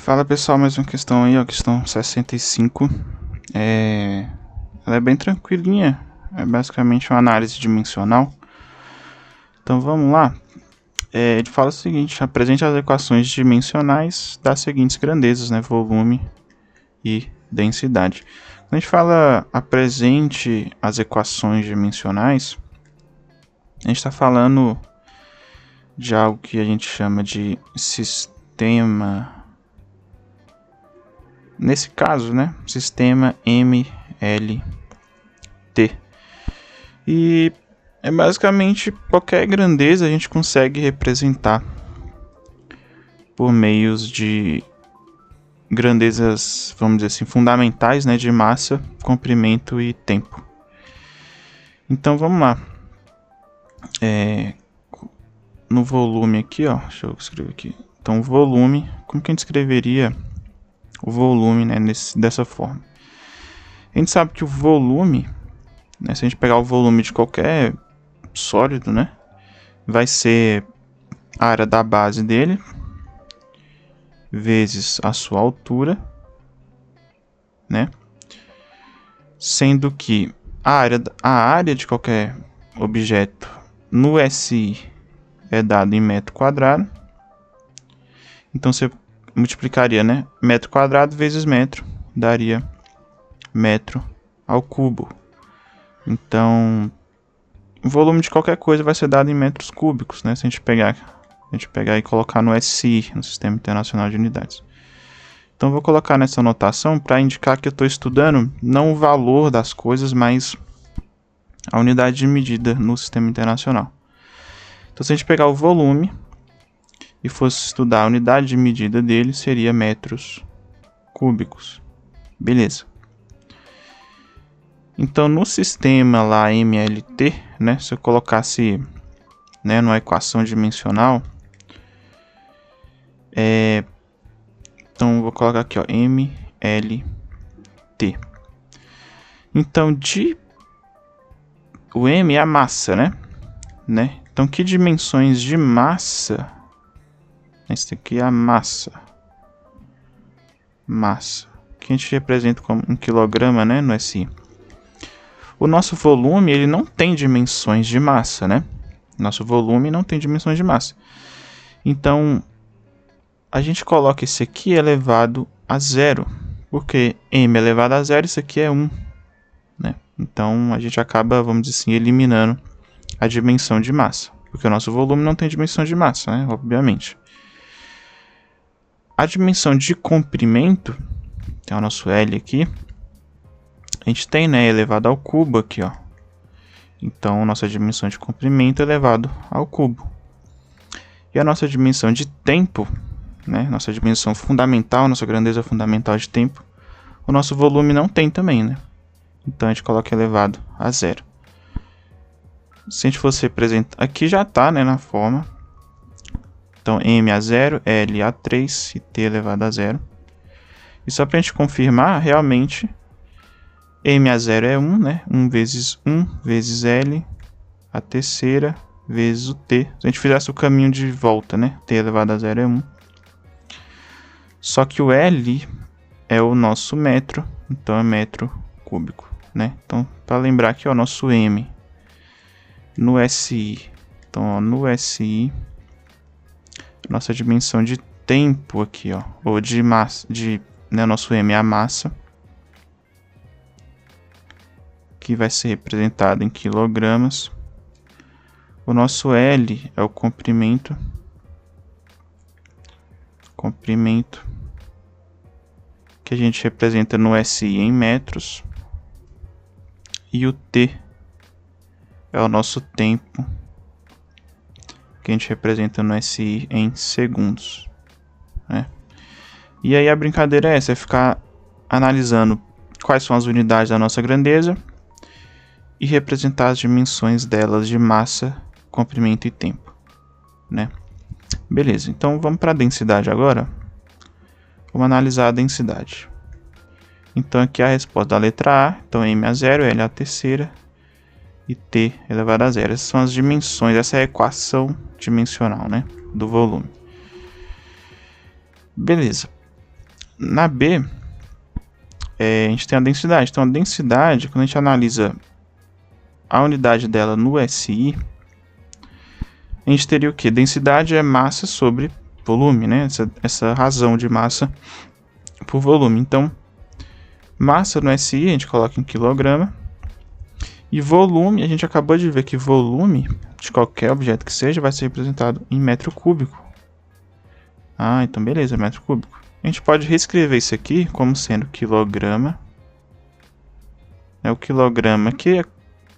Fala pessoal, mais uma questão aí, ó, questão 65. Ela é bem tranquilinha, é basicamente uma análise dimensional. Então vamos lá. Ele fala o seguinte: apresente as equações dimensionais das seguintes grandezas, né, volume e densidade. Quando a gente fala apresente as equações dimensionais, a gente está falando de algo que a gente chama de sistema. Nesse caso, né, sistema MLT. E é basicamente qualquer grandeza a gente consegue representar por meios de grandezas, vamos dizer assim, fundamentais, né, de massa, comprimento e tempo. Então vamos lá. No volume aqui, ó, deixa eu escrever aqui. Então volume, como que a gente escreveria o volume, né, dessa forma? A gente sabe que o volume, né, se a gente pegar o volume de qualquer sólido, né, vai ser a área da base dele vezes a sua altura, né, sendo que a área de qualquer objeto no SI é dado em metro quadrado. Então você multiplicaria, né, metro quadrado vezes metro, daria metro ao cubo. Então o volume de qualquer coisa vai ser dado em metros cúbicos, né? Se a gente pegar e colocar no SI, no Sistema Internacional de Unidades. Então vou colocar nessa anotação para indicar que eu estou estudando não o valor das coisas, mas a unidade de medida no Sistema Internacional. Então se a gente pegar o volume e fosse estudar a unidade de medida dele, seria metros cúbicos. Beleza. Então no sistema lá MLT, né, se eu colocasse, né, numa equação dimensional, então vou colocar aqui, ó, MLT. Então o M é a massa, né? Então que dimensões de massa? Esse aqui é a massa. Que a gente representa como um quilograma, né, no SI. O nosso volume, ele não tem dimensões de massa, né? Nosso volume não tem dimensões de massa. Então, a gente coloca esse aqui elevado a zero. Porque M elevado a zero, isso aqui é 1. Né? Então, a gente acaba, vamos dizer assim, eliminando a dimensão de massa. Porque o nosso volume não tem dimensão de massa, né? Obviamente. A dimensão de comprimento, que é o nosso L aqui, a gente tem, né, elevado ao cubo aqui, ó. Então, nossa dimensão de comprimento é elevado ao cubo. E a nossa dimensão de tempo, né, nossa dimensão fundamental, nossa grandeza fundamental de tempo, o nosso volume não tem também, né? Então, a gente coloca elevado a zero. Se a gente fosse representar, aqui já está, né, na forma. Então, M a 0, L a 3 e T elevado a 0. E só para a gente confirmar, realmente, M a 0 é 1, né? 1 vezes L, a terceira, vezes o T. Se a gente fizesse o caminho de volta, né? T elevado a 0 é 1. Só que o L é o nosso metro, então é metro cúbico, né? Então, para lembrar aqui, ó, nosso M no SI. Então, ó, no SI, nossa dimensão de tempo aqui, ó, ou de massa, né, nosso M é a massa, que vai ser representado em quilogramas. O nosso L é o comprimento, que a gente representa no SI em metros, e o T é o nosso tempo, que a gente representa no SI em segundos, né? E aí a brincadeira é essa, é ficar analisando quais são as unidades da nossa grandeza e representar as dimensões delas de massa, comprimento e tempo, né? Beleza, então vamos para a densidade agora. Vamos analisar a densidade. Então aqui a resposta da letra A, então M a 0, L a terceira e T elevado a 0. Essas são as dimensões, essa é a equação dimensional, né, do volume. Beleza. na B, a gente tem a densidade. Então, a densidade, quando a gente analisa a unidade dela no SI, a gente teria o quê? Densidade é massa sobre volume, né? Essa razão de massa por volume. Então, massa no SI a gente coloca em quilograma. E volume, a gente acabou de ver que volume de qualquer objeto que seja vai ser representado em metro cúbico. Ah, então beleza, metro cúbico. A gente pode reescrever isso aqui como sendo quilograma. É o quilograma que é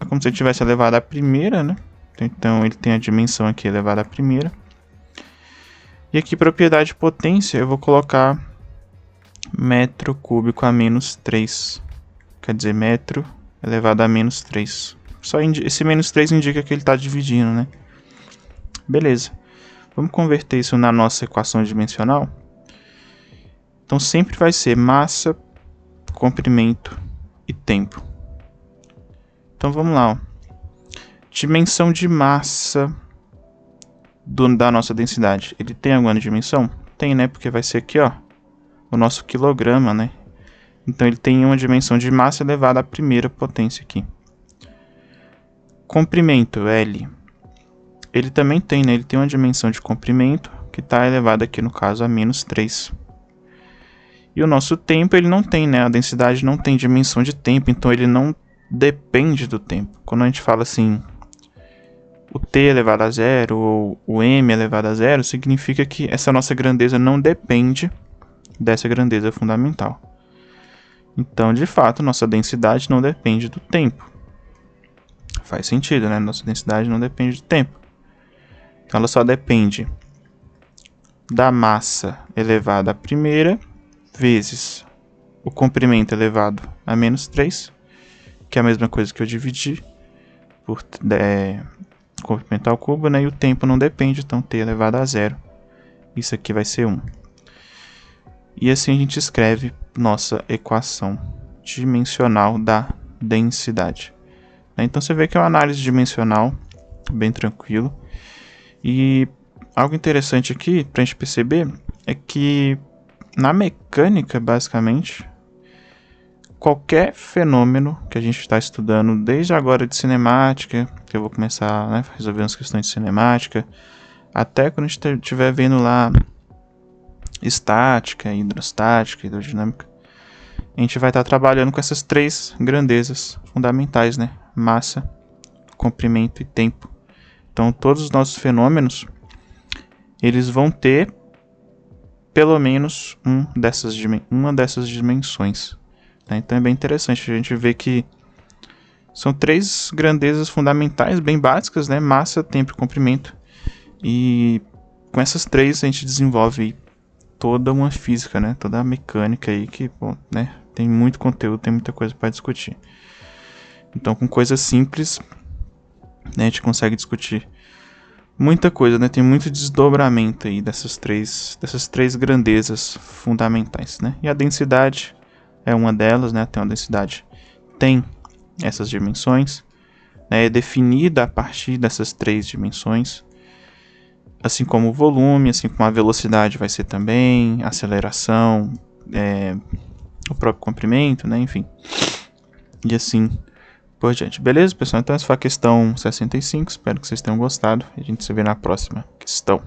como se ele tivesse elevado à primeira, né? Então ele tem a dimensão aqui elevada à primeira. E aqui propriedade potência eu vou colocar metro cúbico a menos 3. Quer dizer, metro elevado a menos 3. Só esse menos 3 indica que ele está dividindo, né? Beleza. Vamos converter isso na nossa equação dimensional. Então sempre vai ser massa, comprimento e tempo. Então vamos lá. Ó. Dimensão de massa da nossa densidade. Ele tem alguma dimensão? Tem, né? Porque vai ser aqui, ó, o nosso quilograma, né? Então ele tem uma dimensão de massa elevada à primeira potência aqui. Comprimento, L. Ele também tem, né? Ele tem uma dimensão de comprimento que está elevada aqui, no caso, a menos 3. E o nosso tempo, ele não tem, né? A densidade não tem dimensão de tempo, então ele não depende do tempo. Quando a gente fala assim, o t elevado a zero ou o m elevado a zero, significa que essa nossa grandeza não depende dessa grandeza fundamental. Então, de fato, nossa densidade não depende do tempo. Faz sentido, né? Nossa densidade não depende do tempo. Então, ela só depende da massa elevada à primeira vezes o comprimento elevado a menos 3, que é a mesma coisa que eu dividi por comprimento ao cubo, né? E o tempo não depende, então t elevado a zero. Isso aqui vai ser 1. E assim a gente escreve nossa equação dimensional da densidade. Então você vê que é uma análise dimensional bem tranquilo. E algo interessante aqui para a gente perceber é que na mecânica, basicamente, qualquer fenômeno que a gente está estudando desde agora de cinemática, que eu vou começar, né, a resolver umas questões de cinemática, até quando a gente estiver vendo lá estática, hidrostática, hidrodinâmica, a gente vai estar trabalhando com essas três grandezas fundamentais, né? Massa, comprimento e tempo. Então, todos os nossos fenômenos, eles vão ter pelo menos uma dessas dimensões. Né? Então, é bem interessante a gente ver que são três grandezas fundamentais, bem básicas, né? Massa, tempo e comprimento. E com essas três a gente desenvolve toda uma física, né? Toda a mecânica aí que, bom, né? Tem muito conteúdo, tem muita coisa para discutir. Então, com coisas simples, né, a gente consegue discutir muita coisa, né? Tem muito desdobramento aí dessas três grandezas fundamentais, né? E a densidade é uma delas, né? Tem uma densidade, tem essas dimensões, né? É definida a partir dessas três dimensões. Assim como o volume, assim como a velocidade vai ser também, a aceleração, o próprio comprimento, né? Enfim. E assim por diante. Beleza, pessoal? Então essa foi a questão 65. Espero que vocês tenham gostado. E a gente se vê na próxima questão.